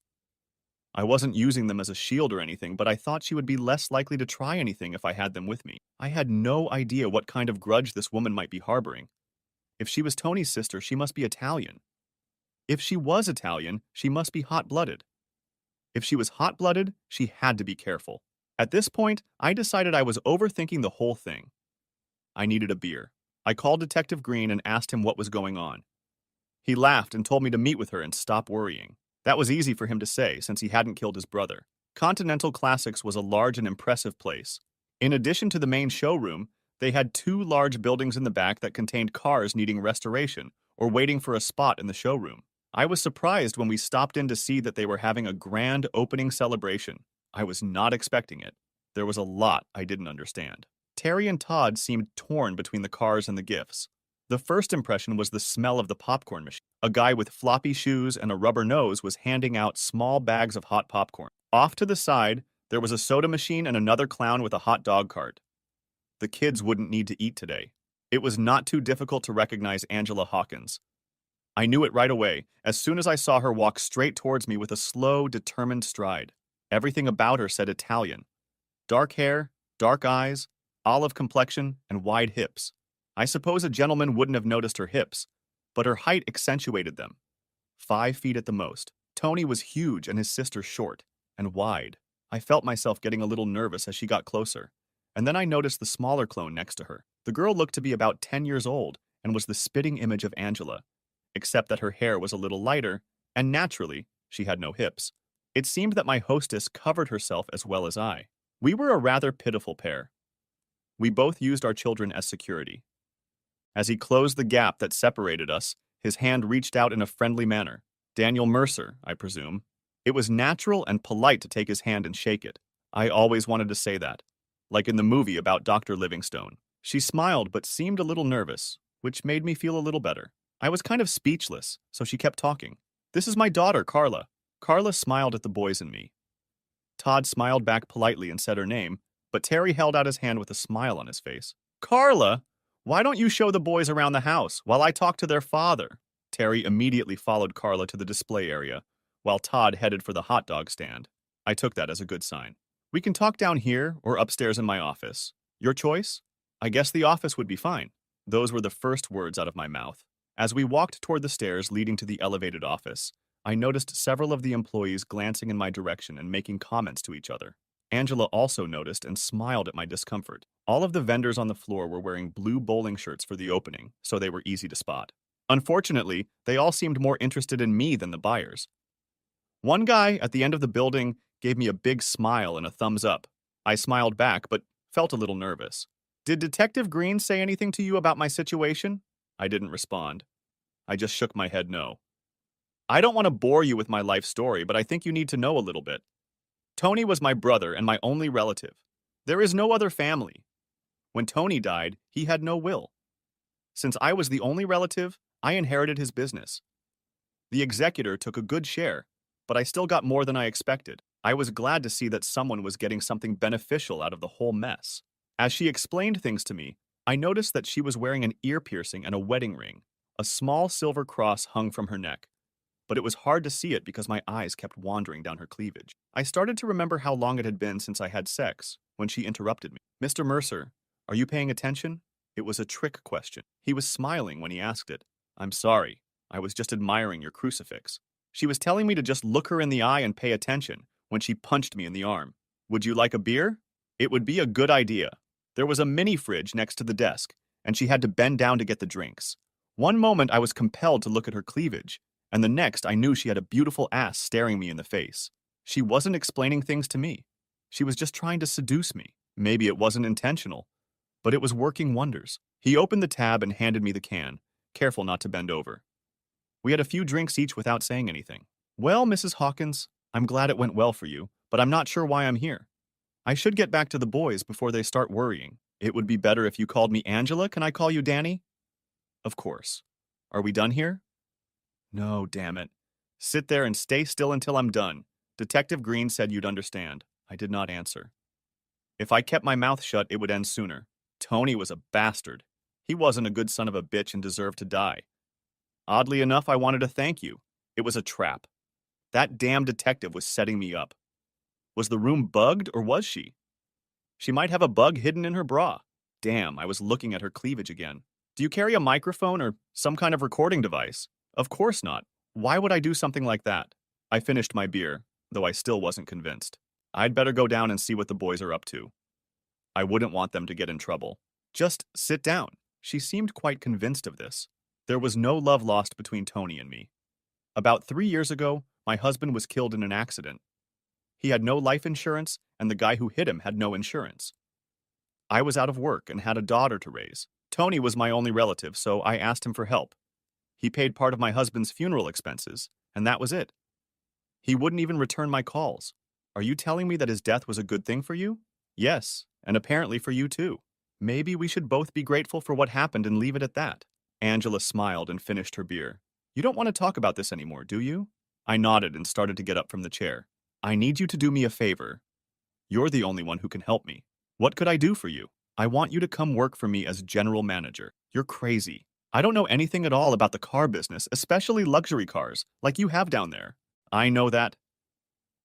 I wasn't using them as a shield or anything, but I thought she would be less likely to try anything if I had them with me. I had no idea what kind of grudge this woman might be harboring. If she was Tony's sister, she must be Italian. If she was Italian, she must be hot-blooded. If she was hot-blooded, she had to be careful. At this point, I decided I was overthinking the whole thing. I needed a beer. I called Detective Green and asked him what was going on. He laughed and told me to meet with her and stop worrying. That was easy for him to say since he hadn't killed his brother. Continental Classics was a large and impressive place. In addition to the main showroom, they had two large buildings in the back that contained cars needing restoration or waiting for a spot in the showroom. I was surprised when we stopped in to see that they were having a grand opening celebration. I was not expecting it. There was a lot I didn't understand. Terry and Todd seemed torn between the cars and the gifts. The first impression was the smell of the popcorn machine. A guy with floppy shoes and a rubber nose was handing out small bags of hot popcorn. Off to the side, there was a soda machine and another clown with a hot dog cart. The kids wouldn't need to eat today. It was not too difficult to recognize Angela Hawkins. I knew it right away, as soon as I saw her walk straight towards me with a slow, determined stride. Everything about her said Italian. Dark hair, dark eyes, olive complexion, and wide hips. I suppose a gentleman wouldn't have noticed her hips, but her height accentuated them. 5 feet at the most. Tony was huge and his sister short and wide. I felt myself getting a little nervous as she got closer, and then I noticed the smaller clone next to her. The girl looked to be about 10 years old and was the spitting image of Angela, except that her hair was a little lighter, and naturally, she had no hips. It seemed that my hostess covered herself as well as I. We were a rather pitiful pair. We both used our children as security. As he closed the gap that separated us, his hand reached out in a friendly manner. Daniel Mercer, I presume. It was natural and polite to take his hand and shake it. I always wanted to say that, like in the movie about Dr. Livingstone. She smiled but seemed a little nervous, which made me feel a little better. I was kind of speechless, so she kept talking. This is my daughter, Carla. Carla smiled at the boys and me. Todd smiled back politely and said her name, but Terry held out his hand with a smile on his face. Carla? Why don't you show the boys around the house while I talk to their father? Terry immediately followed Carla to the display area, while Todd headed for the hot dog stand. I took that as a good sign. We can talk down here or upstairs in my office. Your choice? I guess the office would be fine. Those were the first words out of my mouth. As we walked toward the stairs leading to the elevated office, I noticed several of the employees glancing in my direction and making comments to each other. Angela also noticed and smiled at my discomfort. All of the vendors on the floor were wearing blue bowling shirts for the opening, so they were easy to spot. Unfortunately, they all seemed more interested in me than the buyers. One guy at the end of the building gave me a big smile and a thumbs up. I smiled back, but felt a little nervous. Did Detective Green say anything to you about my situation? I didn't respond. I just shook my head no. I don't want to bore you with my life story, but I think you need to know a little bit. Tony was my brother and my only relative. There is no other family. When Tony died, he had no will. Since I was the only relative, I inherited his business. The executor took a good share, but I still got more than I expected. I was glad to see that someone was getting something beneficial out of the whole mess. As she explained things to me, I noticed that she was wearing an ear piercing and a wedding ring. A small silver cross hung from her neck, but it was hard to see it because my eyes kept wandering down her cleavage. I started to remember how long it had been since I had sex when she interrupted me. Mr. Mercer, are you paying attention? It was a trick question. He was smiling when he asked it. I'm sorry. I was just admiring your crucifix. She was telling me to just look her in the eye and pay attention when she punched me in the arm. Would you like a beer? It would be a good idea. There was a mini fridge next to the desk, and she had to bend down to get the drinks. One moment I was compelled to look at her cleavage, and the next I knew she had a beautiful ass staring me in the face. She wasn't explaining things to me. She was just trying to seduce me. Maybe it wasn't intentional, but it was working wonders. He opened the tab and handed me the can, careful not to bend over. We had a few drinks each without saying anything. Well, Mrs. Hawkins, I'm glad it went well for you, but I'm not sure why I'm here. I should get back to the boys before they start worrying. It would be better if you called me Angela. Can I call you Danny? Of course. Are we done here? No, damn it. Sit there and stay still until I'm done. Detective Green said you'd understand. I did not answer. If I kept my mouth shut, it would end sooner. Tony was a bastard. He wasn't a good son of a bitch and deserved to die. Oddly enough, I wanted to thank you. It was a trap. That damn detective was setting me up. Was the room bugged, or was she? She might have a bug hidden in her bra. Damn, I was looking at her cleavage again. Do you carry a microphone or some kind of recording device? Of course not. Why would I do something like that? I finished my beer, though I still wasn't convinced. I'd better go down and see what the boys are up to. I wouldn't want them to get in trouble. Just sit down. She seemed quite convinced of this. There was no love lost between Tony and me. About 3 years ago, my husband was killed in an accident. He had no life insurance, and the guy who hit him had no insurance. I was out of work and had a daughter to raise. Tony was my only relative, so I asked him for help. He paid part of my husband's funeral expenses, and that was it. He wouldn't even return my calls. Are you telling me that his death was a good thing for you? Yes, and apparently for you too. Maybe we should both be grateful for what happened and leave it at that. Angela smiled and finished her beer. You don't want to talk about this anymore, do you? I nodded and started to get up from the chair. I need you to do me a favor. You're the only one who can help me. What could I do for you? I want you to come work for me as general manager. You're crazy. I don't know anything at all about the car business, especially luxury cars, like you have down there. I know that.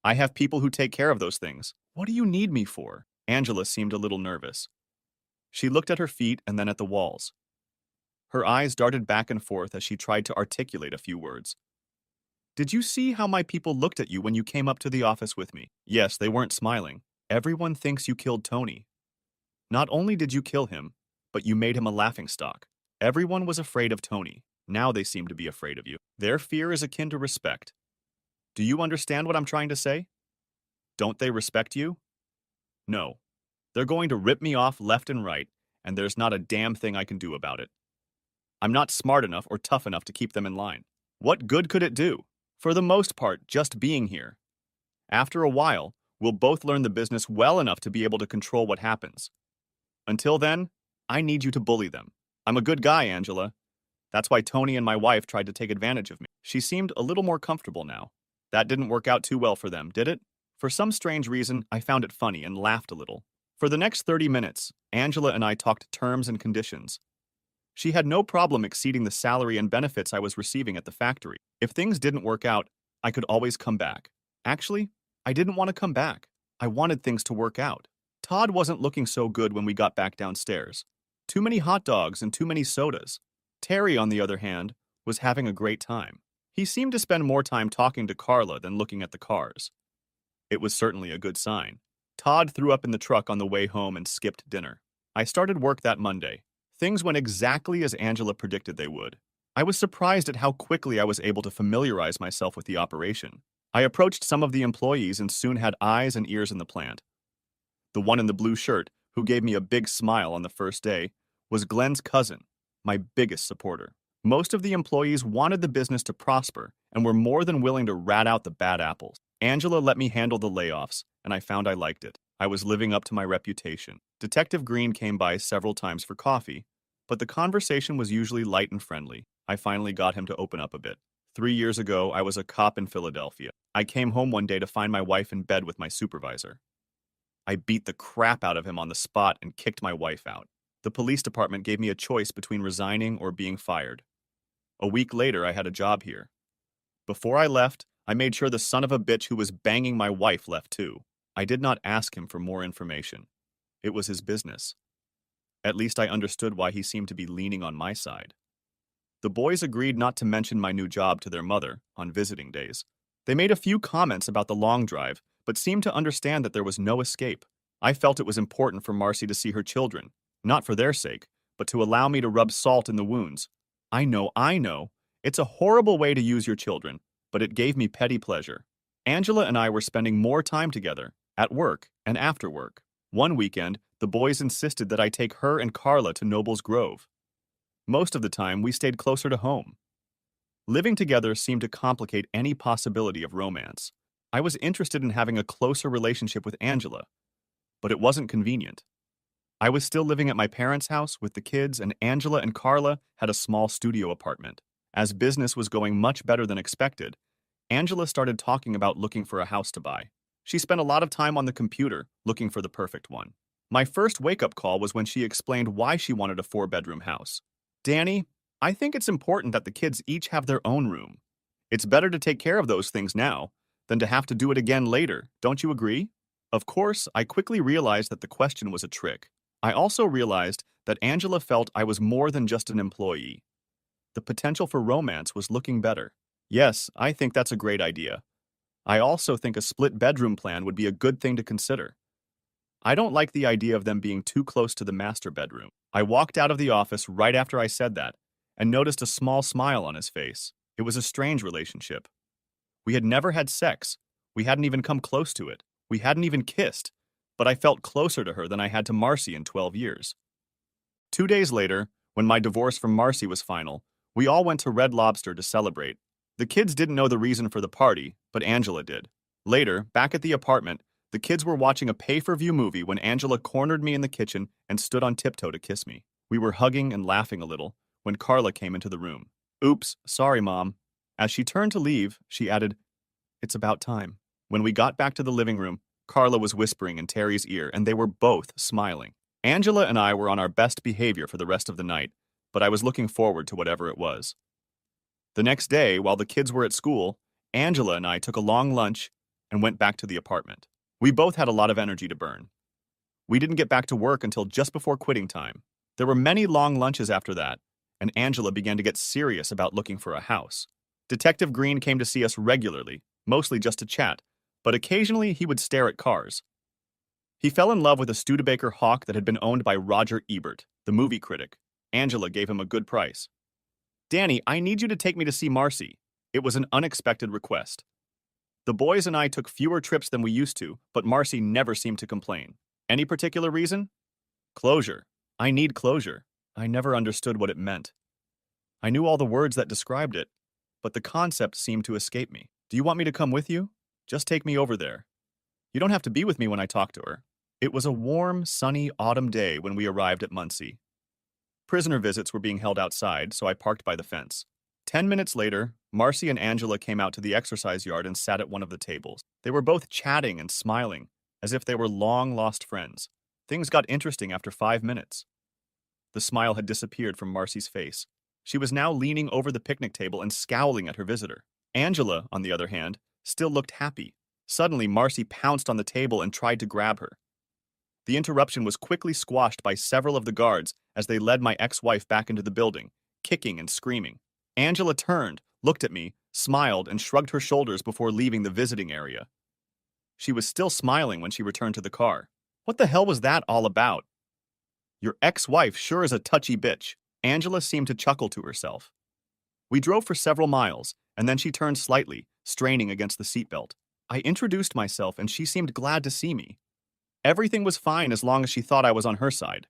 I have people who take care of those things. What do you need me for? Angela seemed a little nervous. She looked at her feet and then at the walls. Her eyes darted back and forth as she tried to articulate a few words. Did you see how my people looked at you when you came up to the office with me? Yes, they weren't smiling. Everyone thinks you killed Tony. Not only did you kill him, but you made him a laughingstock. Everyone was afraid of Tony. Now they seem to be afraid of you. Their fear is akin to respect. Do you understand what I'm trying to say? Don't they respect you? No. They're going to rip me off left and right, and there's not a damn thing I can do about it. I'm not smart enough or tough enough to keep them in line. What good could it do? For the most part, just being here. After a while, we'll both learn the business well enough to be able to control what happens. Until then, I need you to bully them. I'm a good guy, Angela. That's why Tony and my wife tried to take advantage of me. She seemed a little more comfortable now. That didn't work out too well for them, did it? For some strange reason, I found it funny and laughed a little. For the next 30 minutes, Angela and I talked terms and conditions. She had no problem exceeding the salary and benefits I was receiving at the factory. If things didn't work out, I could always come back. Actually, I didn't want to come back. I wanted things to work out. Todd wasn't looking so good when we got back downstairs. Too many hot dogs and too many sodas. Terry, on the other hand, was having a great time. He seemed to spend more time talking to Carla than looking at the cars. It was certainly a good sign. Todd threw up in the truck on the way home and skipped dinner. I started work that Monday. Things went exactly as Angela predicted they would. I was surprised at how quickly I was able to familiarize myself with the operation. I approached some of the employees and soon had eyes and ears in the plant. The one in the blue shirt, who gave me a big smile on the first day, was Glenn's cousin, my biggest supporter. Most of the employees wanted the business to prosper and were more than willing to rat out the bad apples. Angela let me handle the layoffs, and I found I liked it. I was living up to my reputation. Detective Green came by several times for coffee, but the conversation was usually light and friendly. I finally got him to open up a bit. 3 years ago, I was a cop in Philadelphia. I came home one day to find my wife in bed with my supervisor. I beat the crap out of him on the spot and kicked my wife out. The police department gave me a choice between resigning or being fired. A week later, I had a job here. Before I left, I made sure the son of a bitch who was banging my wife left too. I did not ask him for more information. It was his business. At least I understood why he seemed to be leaning on my side. The boys agreed not to mention my new job to their mother on visiting days. They made a few comments about the long drive, but seemed to understand that there was no escape. I felt it was important for Marcy to see her children, not for their sake, but to allow me to rub salt in the wounds. I know. It's a horrible way to use your children, but it gave me petty pleasure. Angela and I were spending more time together, at work and after work. One weekend, the boys insisted that I take her and Carla to Noble's Grove. Most of the time, we stayed closer to home. Living together seemed to complicate any possibility of romance. I was interested in having a closer relationship with Angela, but it wasn't convenient. I was still living at my parents' house with the kids, and Angela and Carla had a small studio apartment. As business was going much better than expected, Angela started talking about looking for a house to buy. She spent a lot of time on the computer looking for the perfect one. My first wake-up call was when she explained why she wanted a 4-bedroom house. Danny, I think it's important that the kids each have their own room. It's better to take care of those things now than to have to do it again later, don't you agree? Of course, I quickly realized that the question was a trick. I also realized that Angela felt I was more than just an employee. The potential for romance was looking better. Yes, I think that's a great idea. I also think a split bedroom plan would be a good thing to consider. I don't like the idea of them being too close to the master bedroom. I walked out of the office right after I said that and noticed a small smile on his face. It was a strange relationship. We had never had sex. We hadn't even come close to it. We hadn't even kissed. But I felt closer to her than I had to Marcy in 12 years. 2 days later, when my divorce from Marcy was final, we all went to Red Lobster to celebrate. The kids didn't know the reason for the party, but Angela did. Later, back at the apartment, the kids were watching a pay-per-view movie when Angela cornered me in the kitchen and stood on tiptoe to kiss me. We were hugging and laughing a little when Carla came into the room. Oops, sorry, Mom. As she turned to leave, she added, "It's about time." When we got back to the living room, Carla was whispering in Terry's ear, and they were both smiling. Angela and I were on our best behavior for the rest of the night, but I was looking forward to whatever it was. The next day, while the kids were at school, Angela and I took a long lunch and went back to the apartment. We both had a lot of energy to burn. We didn't get back to work until just before quitting time. There were many long lunches after that, and Angela began to get serious about looking for a house. Detective Green came to see us regularly, mostly just to chat, but occasionally he would stare at cars. He fell in love with a Studebaker Hawk that had been owned by Roger Ebert, the movie critic. Angela gave him a good price. "Danny, I need you to take me to see Marcy." It was an unexpected request. The boys and I took fewer trips than we used to, but Marcy never seemed to complain. Any particular reason? Closure. I need closure. I never understood what it meant. I knew all the words that described it, but the concept seemed to escape me. "Do you want me to come with you? Just take me over there. You don't have to be with me when I talk to her." It was a warm, sunny autumn day when we arrived at Muncie. Prisoner visits were being held outside, so I parked by the fence. 10 minutes later, Marcy and Angela came out to the exercise yard and sat at one of the tables. They were both chatting and smiling, as if they were long-lost friends. Things got interesting after 5 minutes. The smile had disappeared from Marcy's face. She was now leaning over the picnic table and scowling at her visitor. Angela, on the other hand, still looked happy. Suddenly, Marcy pounced on the table and tried to grab her. The interruption was quickly squashed by several of the guards as they led my ex-wife back into the building, kicking and screaming. Angela turned, looked at me, smiled, and shrugged her shoulders before leaving the visiting area. She was still smiling when she returned to the car. What the hell was that all about? Your ex-wife sure is a touchy bitch. Angela seemed to chuckle to herself. We drove for several miles, and then she turned slightly, straining against the seatbelt. I introduced myself, and she seemed glad to see me. Everything was fine as long as she thought I was on her side.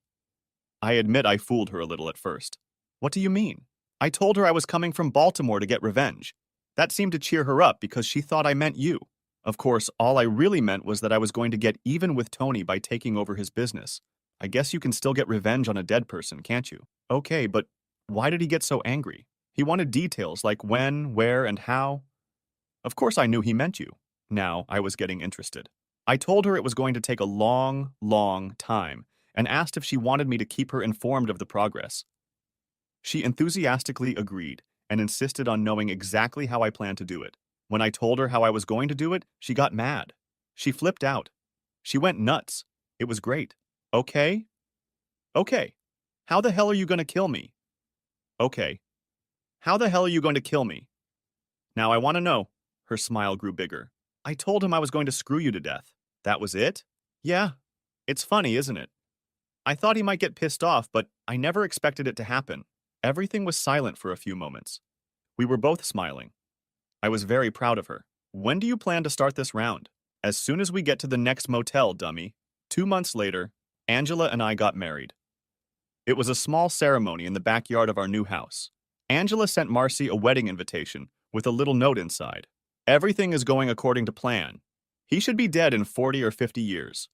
I admit I fooled her a little at first. What do you mean? I told her I was coming from Baltimore to get revenge. That seemed to cheer her up because she thought I meant you. Of course, all I really meant was that I was going to get even with Tony by taking over his business. I guess you can still get revenge on a dead person, can't you? Okay, but why did he get so angry? He wanted details like when, where, and how. Of course I knew he meant you. Now I was getting interested. I told her it was going to take a long, long time and asked if she wanted me to keep her informed of the progress. She enthusiastically agreed and insisted on knowing exactly how I planned to do it. When I told her how I was going to do it, she got mad. She flipped out. She went nuts. It was great. Okay? Okay. How the hell are you going to kill me? Okay. How the hell are you going to kill me? Now I want to know. Her smile grew bigger. I told him I was going to screw you to death. That was it? Yeah. It's funny, isn't it? I thought he might get pissed off, but I never expected it to happen. Everything was silent for a few moments. We were both smiling. I was very proud of her. When do you plan to start this round? As soon as we get to the next motel, dummy. 2 months later, Angela and I got married. It was a small ceremony in the backyard of our new house. Angela sent Marcy a wedding invitation with a little note inside. Everything is going according to plan. He should be dead in 40 or 50 years.